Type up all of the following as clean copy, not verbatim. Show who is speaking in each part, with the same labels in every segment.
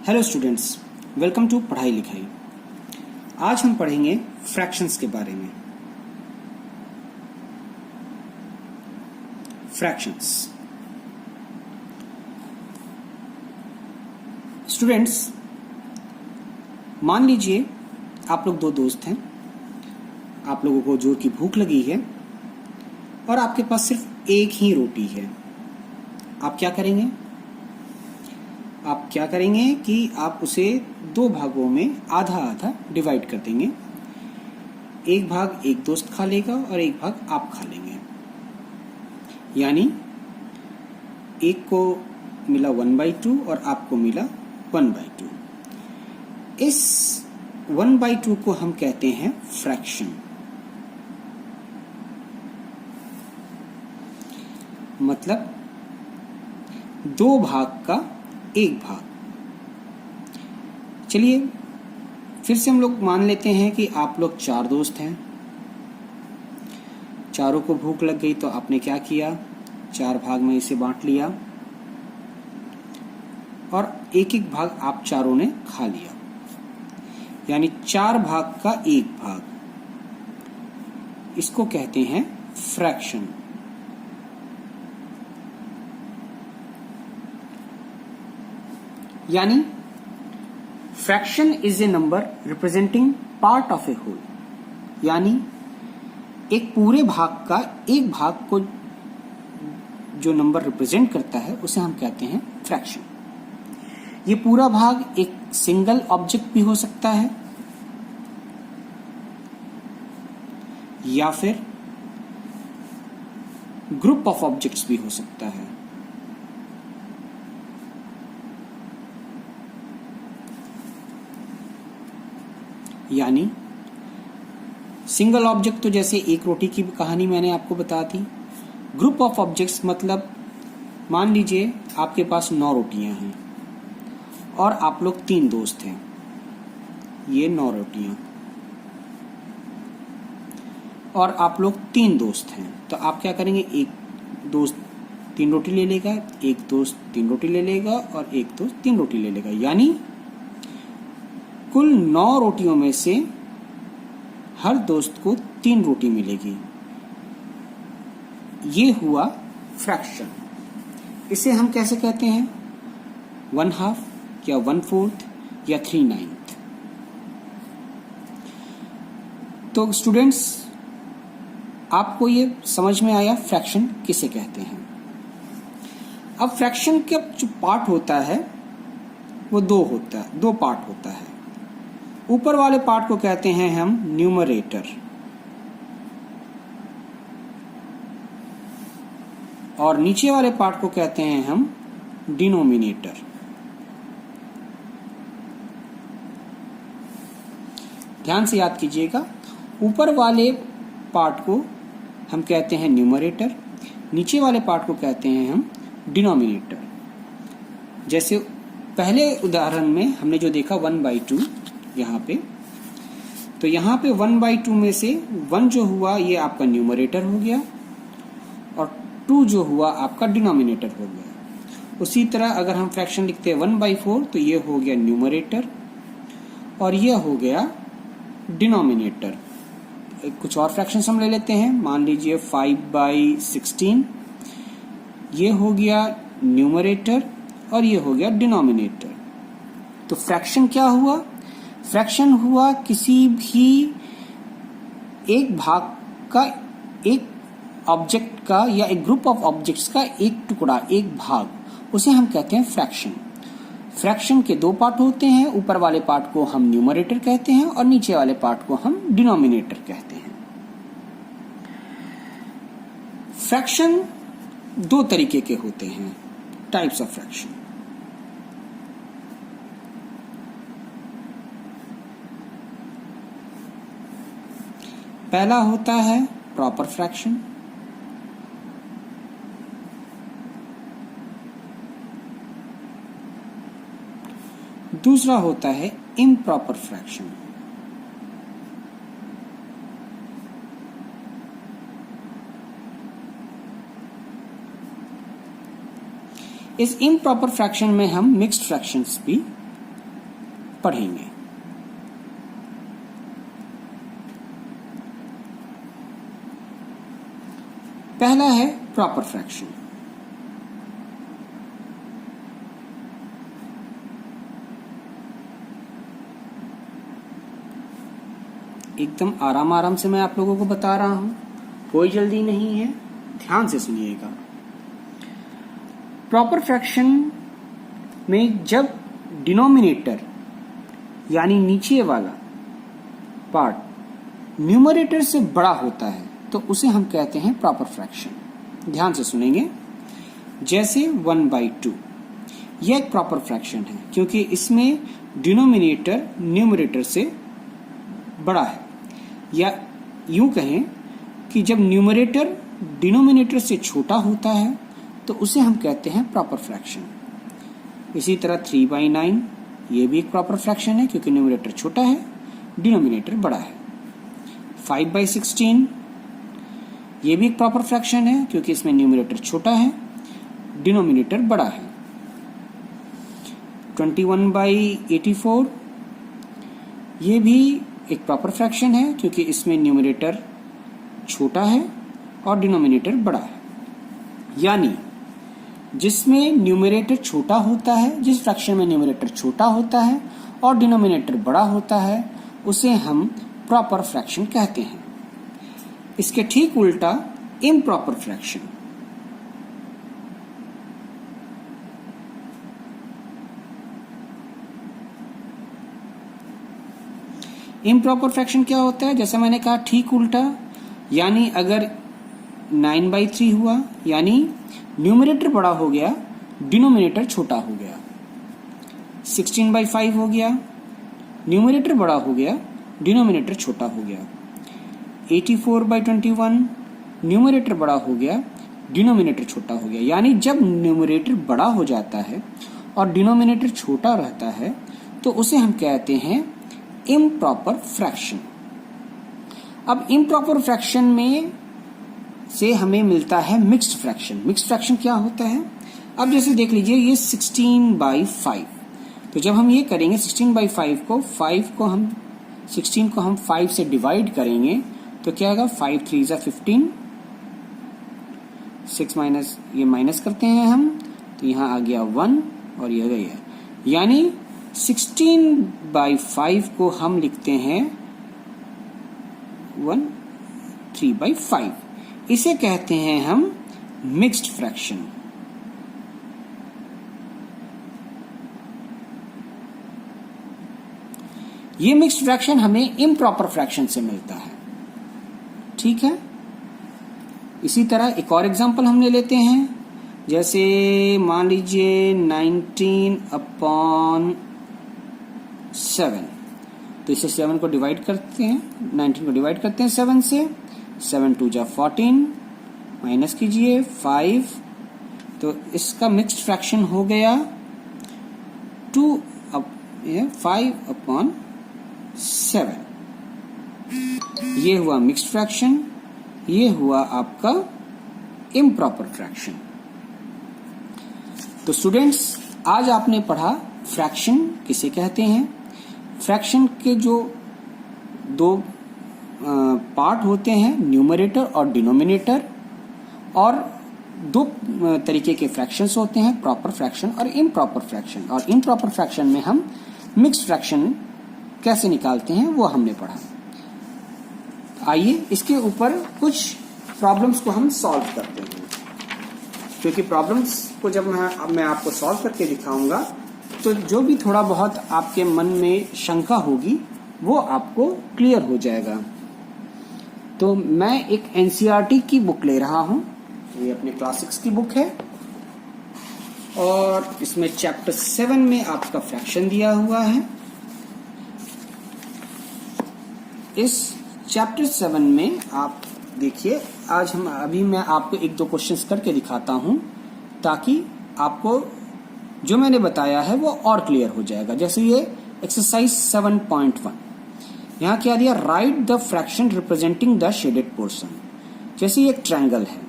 Speaker 1: Hello students, welcome to पढ़ाई लिखाई। आज हम पढ़ेंगे फ्रैक्शंस के बारे में। फ्रैक्शंस स्टूडेंट्स, मान लीजिए आप लोग दो दोस्त हैं, आप लोगों को जोर की भूख लगी है और आपके पास सिर्फ एक ही रोटी है। आप क्या करेंगे? आप क्या करेंगे कि आप उसे दो भागों में आधा आधा डिवाइड कर देंगे। एक भाग एक दोस्त खा लेगा और एक भाग आप खा लेंगे। यानी एक को मिला 1/2 और आपको मिला 1/2। इस 1/2 को हम कहते हैं फ्रैक्शन। मतलब दो भाग का एक भाग। चलिए फिर से हम लोग मान लेते हैं कि आप लोग चार दोस्त हैं। चारों को भूख लग गई तो आपने क्या किया? चार भाग में इसे बांट लिया और एक एक भाग आप चारों ने खा लिया। यानी चार भाग का एक भाग, इसको कहते हैं फ्रैक्शन। यानी fraction is a number representing part of a whole. यानी एक पूरे भाग का एक भाग को जो नंबर रिप्रेजेंट करता है उसे हम कहते हैं फ्रैक्शन। ये पूरा भाग एक सिंगल ऑब्जेक्ट भी हो सकता है या फिर ग्रुप ऑफ ऑब्जेक्ट्स भी हो सकता है। यानी सिंगल ऑब्जेक्ट तो जैसे एक रोटी की कहानी मैंने आपको बता दी। ग्रुप ऑफ ऑब्जेक्ट्स मतलब मान लीजिए आपके पास 9 रोटियां हैं और आप लोग 3 दोस्त हैं। ये 9 रोटियां और आप लोग 3 दोस्त हैं, तो आप क्या करेंगे? एक दोस्त 3 रोटी ले लेगा, एक दोस्त 3 रोटी ले लेगा और एक दोस्त 3 रोटी ले लेगा। यानी कुल 9 रोटियों में से हर दोस्त को 3 रोटी मिलेगी। ये हुआ फ्रैक्शन। इसे हम कैसे कहते हैं? 1/2 या 1/4 या 3/9। तो स्टूडेंट्स, आपको ये समझ में आया फ्रैक्शन किसे कहते हैं। अब फ्रैक्शन का जो पार्ट होता है वो दो पार्ट होता है। ऊपर वाले पार्ट को कहते हैं हम न्यूमरेटर और नीचे वाले पार्ट को कहते हैं हम डिनोमिनेटर। ध्यान से याद कीजिएगा, ऊपर वाले पार्ट को हम कहते हैं न्यूमरेटर, नीचे वाले पार्ट को कहते हैं हम डिनोमिनेटर। जैसे पहले उदाहरण में हमने जो देखा 1/2 यहाँ पे, तो यहाँ पे 1/2 में से 1 जो हुआ ये आपका न्यूमरेटर हो गया और 2 जो हुआ आपका डिनोमिनेटर हो गया। उसी तरह अगर हम फ्रैक्शन लिखते हैं 1/4 तो ये हो गया न्यूमरेटर और ये हो गया डिनोमिनेटर। कुछ और फ्रैक्शन हम ले लेते हैं। मान लीजिए 5/16, ये हो गया न्यूमरेटर और ये हो गया डिनोमिनेटर। तो फ्रैक्शन क्या हुआ? फ्रैक्शन हुआ किसी भी एक भाग का, एक ऑब्जेक्ट का या एक ग्रुप ऑफ ऑब्जेक्ट्स का एक टुकड़ा, एक भाग, उसे हम कहते हैं फ्रैक्शन। फ्रैक्शन के दो पार्ट होते हैं। ऊपर वाले पार्ट को हम न्यूमरेटर कहते हैं और नीचे वाले पार्ट को हम डिनोमिनेटर कहते हैं। फ्रैक्शन दो तरीके के होते हैं, टाइप्स ऑफ फ्रैक्शन। पहला होता है प्रॉपर फ्रैक्शन, दूसरा होता है इम्प्रॉपर फ्रैक्शन। इस इम्प्रॉपर फ्रैक्शन में हम मिक्स्ड फ्रैक्शंस भी पढ़ेंगे। पहला है प्रॉपर फ्रैक्शन। एकदम आराम आराम से मैं आप लोगों को बता रहा हूं, कोई जल्दी नहीं है, ध्यान से सुनिएगा। प्रॉपर फ्रैक्शन में जब डिनोमिनेटर यानी नीचे वाला पार्ट न्यूमरेटर से बड़ा होता है तो उसे हम कहते हैं प्रॉपर फ्रैक्शन। ध्यान से सुनेंगे। जैसे 1/2 यह एक प्रॉपर फ्रैक्शन है क्योंकि इसमें डिनोमिनेटर न्यूमरेटर से बड़ा है, या यूं कहें कि जब न्यूमरेटर डिनोमिनेटर से छोटा होता है तो उसे हम कहते हैं प्रॉपर फ्रैक्शन। इसी तरह 3/9 ये भी एक प्रॉपर फ्रैक्शन है क्योंकि न्यूमरेटर छोटा है, डिनोमिनेटर बड़ा है। 5/16 ये भी एक प्रॉपर फ्रैक्शन है क्योंकि इसमें न्यूमरेटर छोटा है, डिनोमिनेटर बड़ा है। 21/84 ये भी एक प्रॉपर फ्रैक्शन है क्योंकि इसमें न्यूमरेटर छोटा है और डिनोमिनेटर बड़ा है। यानी जिसमें न्यूमरेटर छोटा होता है, जिस फ्रैक्शन में न्यूमरेटर छोटा होता है और डिनोमिनेटर बड़ा होता है, उसे हम प्रॉपर फ्रैक्शन कहते हैं। इसके ठीक उल्टा इम्प्रॉपर फ्रैक्शन। इम्प्रॉपर फ्रैक्शन क्या होता है? जैसा मैंने कहा ठीक उल्टा, यानी अगर 9/3 हुआ यानी न्यूमरेटर बड़ा हो गया, डिनोमिनेटर छोटा हो गया। 16/5 हो गया, न्यूमरेटर बड़ा हो गया, डिनोमिनेटर छोटा हो गया। 84/21 न्यूमरेटर बड़ा हो गया, डिनोमिनेटर छोटा हो गया। यानी जब न्यूमरेटर बड़ा हो जाता है और डिनोमिनेटर छोटा रहता है तो उसे हम कहते हैं इम्प्रॉपर फ्रैक्शन। अब इम्प्रॉपर फ्रैक्शन में से हमें मिलता है मिक्स्ड फ्रैक्शन। मिक्स्ड फ्रैक्शन क्या होता है? अब जैसे देख लीजिए ये 16/5, तो जब हम ये करेंगे 16/5 को 16 को हम 5 से डिवाइड करेंगे तो क्या आएगा? 5 3 = 15, 6 माइनस ये माइनस करते हैं हम तो यहाँ आ गया 1 और ये गया, यानी 16/5 को हम लिखते हैं 3/5। इसे कहते हैं हम मिक्स्ड फ्रैक्शन। ये मिक्स्ड फ्रैक्शन हमें इम्प्रॉपर फ्रैक्शन से मिलता है। ठीक है, इसी तरह एक और एग्जांपल हम ले लेते हैं। जैसे मान लीजिए 19/7, तो इसे 7 को डिवाइड करते हैं, 19 को डिवाइड करते हैं 7 से, 7 2 = 14, माइनस कीजिए 5, तो इसका मिक्स्ड फ्रैक्शन हो गया 5/7। ये हुआ मिक्स्ड फ्रैक्शन, ये हुआ आपका इम्प्रॉपर फ्रैक्शन। तो स्टूडेंट्स, आज आपने पढ़ा फ्रैक्शन किसे कहते हैं। फ्रैक्शन के जो दो पार्ट होते हैं, न्यूमरेटर और डिनोमिनेटर, और दो तरीके के फ्रैक्शंस होते हैं, प्रॉपर फ्रैक्शन और इम्प्रॉपर फ्रैक्शन। और इम्प्रॉपर फ्रैक्शन में हम मिक्स्ड फ्रैक्शन कैसे निकालते हैं वो हमने पढ़ा। आइए इसके ऊपर कुछ प्रॉब्लम्स को हम सॉल्व करते हैं, क्योंकि प्रॉब्लम्स को जब मैं आपको सॉल्व करके दिखाऊंगा तो जो भी थोड़ा बहुत आपके मन में शंका होगी वो आपको क्लियर हो जाएगा। तो मैं एक एनसीईआरटी की बुक ले रहा हूं, ये अपने क्लास 6 की बुक है, और इसमें चैप्टर 7 में आपका फ्रैक्शन दिया हुआ है। इस चैप्टर 7 में आप देखिए, अभी मैं आपको 1-2 क्वेश्चंस करके दिखाता हूं ताकि आपको जो मैंने बताया है वो और क्लियर हो जाएगा। जैसे ये एक्सरसाइज 7.1, यहाँ क्या दिया? Right the fraction representing the shaded portion. जैसे ये एक ट्रायंगल है,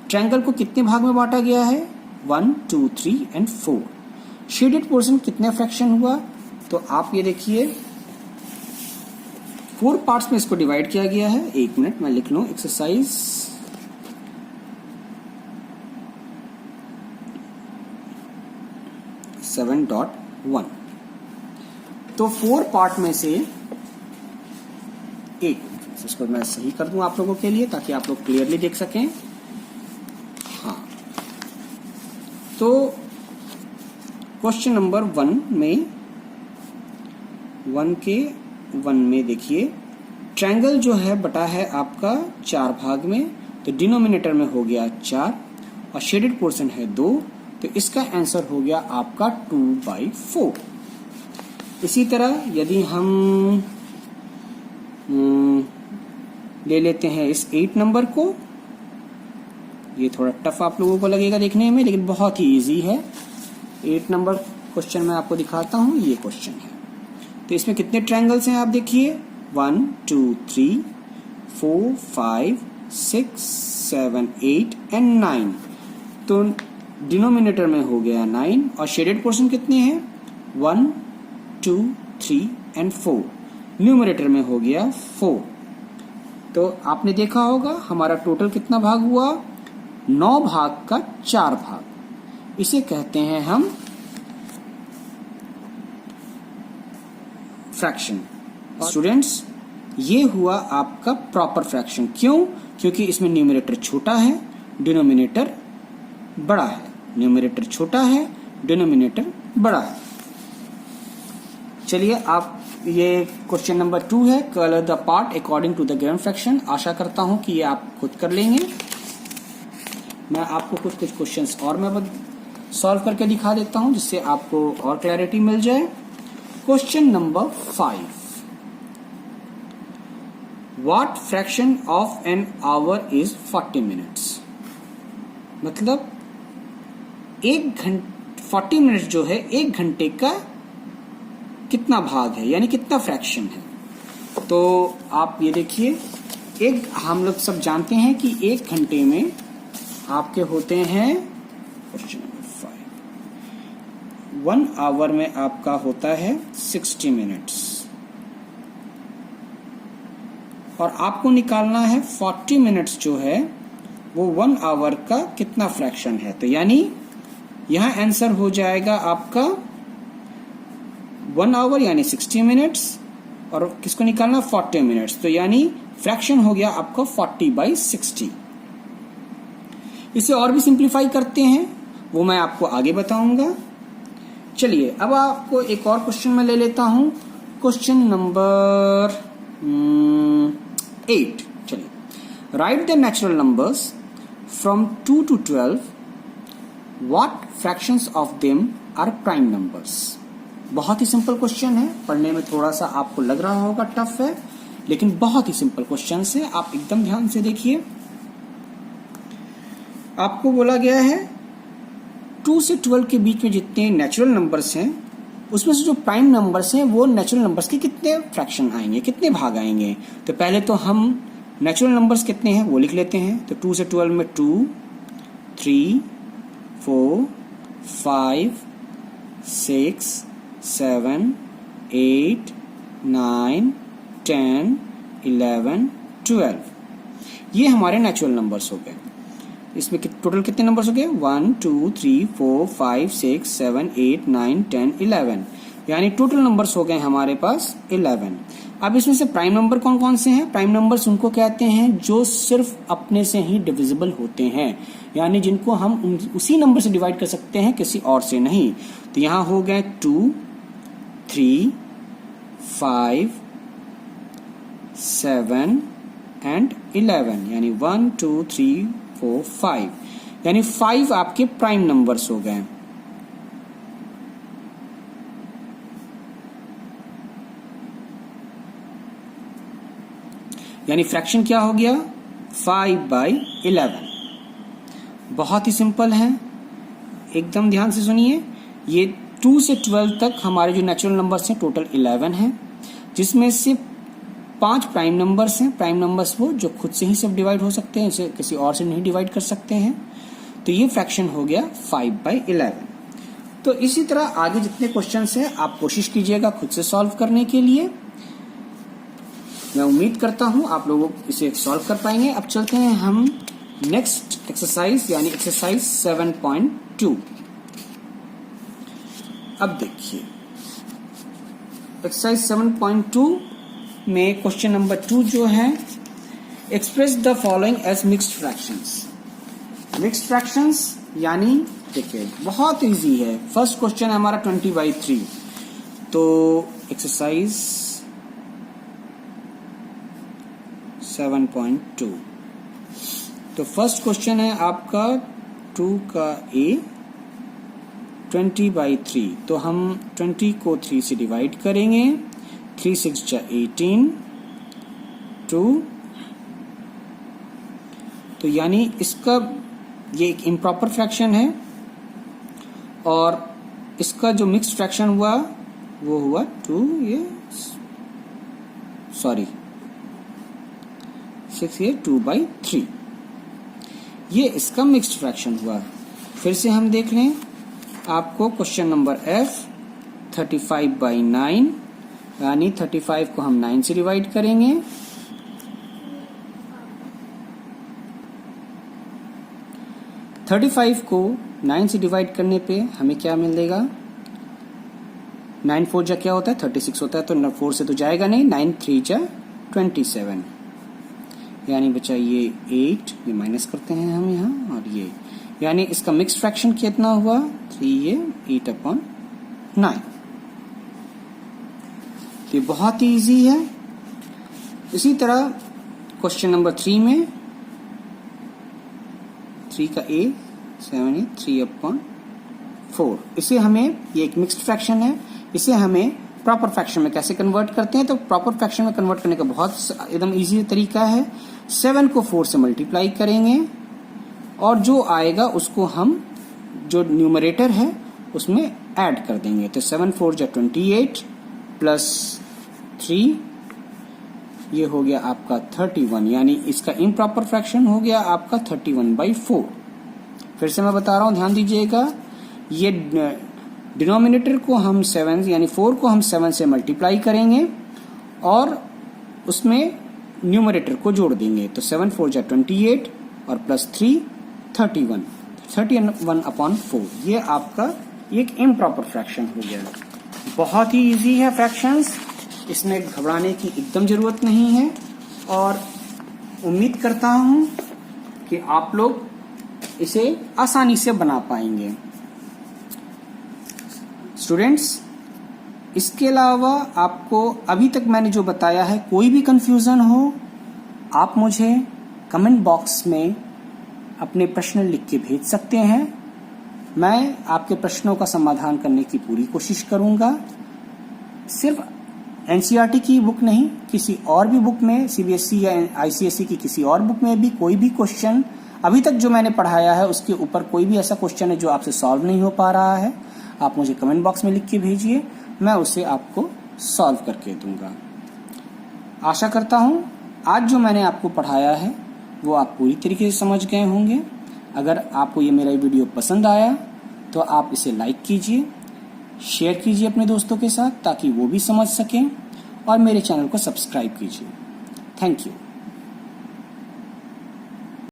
Speaker 1: ट्रायंगल को कितने भाग में बांटा गया है? 1 2 3 और 4। शेडेड पोर्शन कितने फ्रैक्शन हुआ? तो आप ये देखिए 4 पार्ट्स में इसको डिवाइड किया गया है। 1 मिनट मैं लिख लूं, एक्सरसाइज 7.1। तो 4 पार्ट में से एक, इसको मैं सही कर दूं आप लोगों के लिए ताकि आप लोग क्लियरली देख सकें। हाँ, तो क्वेश्चन नंबर 1 में देखिए ट्रायंगल जो है बटा है आपका 4 भाग में, तो डिनोमिनेटर में हो गया 4 और शेडेड पोर्शन है 2, तो इसका आंसर हो गया आपका 2/4। इसी तरह यदि हम ले लेते हैं इस 8 नंबर को, ये थोड़ा टफ आप लोगों को लगेगा देखने में, लेकिन बहुत ही इजी है। 8 नंबर क्वेश्चन मैं आपको दिखाता हूं, ये क्वेश्चन है। तो इसमें कितने ट्रायंगल्स हैं आप देखिए, 1 2 3 4 5 6 7 8 एंड 9। तो डिनोमिनेटर में हो गया 9 और शेडेड पोर्शन कितने हैं, 1 2 3 एंड 4। न्यूमरेटर में हो गया 4। तो आपने देखा होगा हमारा टोटल कितना भाग हुआ, 9 भाग का 4 भाग। इसे कहते हैं हम फ्रैक्शन। स्टूडेंट्स, ये हुआ आपका प्रॉपर फ्रैक्शन। क्यों? क्योंकि इसमें न्यूमरेटर छोटा है, डिनोमिनेटर बड़ा है। न्यूमरेटर छोटा है, डिनोमिनेटर बड़ा है। चलिए, आप ये क्वेश्चन नंबर 2 है, colour the part according to the given fraction. आशा करता हूं कि ये आप खुद कर लेंगे। मैं आपको कुछ क्वेश्चंस और मैं सॉल्व करके दिखा देता हूं जिससे आपको और क्लैरिटी मिल जाए। Question number 5, what fraction of an hour is 40 minutes. मतलब 40 मिनट जो है 1 घंटे का कितना भाग है, यानी कितना फ्रैक्शन है। तो आप ये देखिए, हम लोग सब जानते हैं कि 1 घंटे में आपके होते हैं, क्वेश्चन नंबर 5, 1 आवर में आपका होता है 60 मिनट्स और आपको निकालना है 40 मिनट्स जो है वो 1 आवर का कितना फ्रैक्शन है। तो यानी यहां आंसर हो जाएगा आपका 1 आवर यानी 60 मिनट्स और किसको निकालना, 40 मिनट्स। तो यानी फ्रैक्शन हो गया आपका 40/60। इसे और भी सिंप्लीफाई करते हैं, वो मैं आपको आगे बताऊंगा। चलिए, अब आपको एक और क्वेश्चन में ले लेता हूं, क्वेश्चन नंबर 8। चलिए, write the natural numbers from 2 to 12, what fractions of them are prime numbers. बहुत ही सिंपल क्वेश्चन है, पढ़ने में थोड़ा सा आपको लग रहा होगा टफ है, लेकिन बहुत ही सिंपल क्वेश्चन है। आप एकदम ध्यान से देखिए, आपको बोला गया है 2 से 12 के बीच में जितने नेचुरल नंबर्स हैं उसमें से जो प्राइम नंबर्स हैं वो नेचुरल नंबर्स के कितने फ्रैक्शन आएंगे, कितने भाग आएंगे। तो पहले तो हम नेचुरल नंबर्स कितने हैं वो लिख लेते हैं। तो 2 से 12 में 2 3 4 5 6 7 8 9 10 11 12, ये हमारे नेचुरल नंबर्स हो गए। इसमें टोटल कितने नंबर्स हो गए, 1 2 3 4 5 6 7 8 9 10 11, यानी टोटल नंबर्स हो गए हमारे पास 11। अब इसमें से प्राइम नंबर कौन कौन से हैं। प्राइम नंबर्स उनको कहते हैं जो सिर्फ अपने से ही डिविजिबल होते हैं, यानी जिनको हम उसी नंबर से डिवाइड कर सकते हैं, किसी और से नहीं। तो यहां हो गए 2 3 5 7 एंड 11, यानी 1 2 3 4 5, यानी 5 आपके प्राइम नंबर्स हो गए। यानी फ्रैक्शन क्या हो गया, 5/11। बहुत ही सिंपल है, एकदम ध्यान से सुनिए। ये 2 से 12 तक हमारे जो नेचुरल नंबर्स हैं टोटल 11 हैं, जिसमें से 5 प्राइम नंबर्स हैं। प्राइम नंबर्स वो जो खुद से ही सब डिवाइड हो सकते हैं, इसे किसी और से नहीं डिवाइड कर सकते हैं। तो ये फ्रैक्शन हो गया 5/11। तो इसी तरह आगे जितने क्वेश्चंस हैं आप कोशिश कीजिएगा खुद से सॉल्व करने के लिए। मैं उम्मीद करता हूं आप लोग इसे सॉल्व कर पाएंगे। अब चलते हैं हम नेक्स्ट एक्सरसाइज यानी एक्सरसाइज 7.2। अब देखिए एक्सरसाइज 7.2 में क्वेश्चन नंबर 2 जो है, express the following as mixed fractions. Mixed fractions यानी देखिए बहुत इजी है। फर्स्ट क्वेश्चन है हमारा 20/3। तो एक्सरसाइज 7.2, तो फर्स्ट क्वेश्चन है आपका 2 का A 20/3। तो हम 20 को 3 से डिवाइड करेंगे। 3 6 जा 18 2। तो यानी इसका ये एक इम्प्रॉपर फ्रैक्शन है और इसका जो मिक्स्ड फ्रैक्शन हुआ वो हुआ 2 6 ये 2/3। ये इसका मिक्स्ड फ्रैक्शन हुआ। फिर से हम देख लें आपको क्वेश्चन नंबर F 35/9 यानी 35 को हम 9 से डिवाइड करेंगे। 35 को 9 से डिवाइड करने पे हमें क्या मिलेगा? 9 4 जा क्या होता है? 36 होता है। तो 4 से तो जाएगा नहीं। 9 3 जा 27 यानी बचा ये 8, ये माइनस करते हैं हम यहाँ, और ये यानी इसका मिक्स्ड फ्रैक्शन कितना हुआ? 3 ये 8/9। ये बहुत ही इजी है। इसी तरह क्वेश्चन नंबर 3 में 3 का A 7 है 3/4। इसे हमें, ये एक मिक्स्ड फ्रैक्शन है, इसे हमें प्रॉपर फ्रैक्शन में कैसे कन्वर्ट करते हैं? तो प्रॉपर फ्रैक्शन में कन्वर्ट करने का बहुत एकदम इजी तरीका है। 7 को 4 से मल्टीप्लाई करेंगे और जो आएगा उसको हम जो न्यूमरेटर है उसमें ऐड कर देंगे। तो 7 4 जा 28 प्लस 3 ये हो गया आपका 31, यानी इसका इम्प्रॉपर फ्रैक्शन हो गया आपका 31/4। फिर से मैं बता रहा हूं, ध्यान दीजिएगा। ये डिनोमिनेटर को हम 7 यानी 4 को हम 7 से मल्टीप्लाई करेंगे और उसमें न्यूमरेटर को जोड़ देंगे। तो 7 4 जा 28 और प्लस 3 31/4। ये आपका एक इम्प्रॉपर फ्रैक्शन हो गया। बहुत ही इजी है फ्रैक्शंस, इसमें घबराने की एकदम जरूरत नहीं है और उम्मीद करता हूं कि आप लोग इसे आसानी से बना पाएंगे। स्टूडेंट्स, इसके अलावा आपको अभी तक मैंने जो बताया है, कोई भी कंफ्यूजन हो आप मुझे कमेंट बॉक्स में अपने प्रश्न लिख के भेज सकते हैं। मैं आपके प्रश्नों का समाधान करने की पूरी कोशिश करूंगा। सिर्फ एनसीईआरटी की बुक नहीं, किसी और भी बुक में, सीबीएसई या आईसीएसई की किसी और बुक में भी कोई भी क्वेश्चन अभी तक जो मैंने पढ़ाया है उसके ऊपर कोई भी ऐसा क्वेश्चन है जो आपसे सॉल्व नहीं हो पा रहा है, आप मुझे कमेंट बॉक्स में लिख के भेजिए, मैं उसे आपको सॉल्व करके दूंगा। आशा करता हूं आज जो मैंने आपको पढ़ाया है वो आप पूरी तरीके से समझ गए होंगे। अगर आपको ये मेरा वीडियो पसंद आया तो आप इसे लाइक कीजिए, शेयर कीजिए अपने दोस्तों के साथ ताकि वो भी समझ सकें, और मेरे चैनल को सब्सक्राइब कीजिए। Thank you.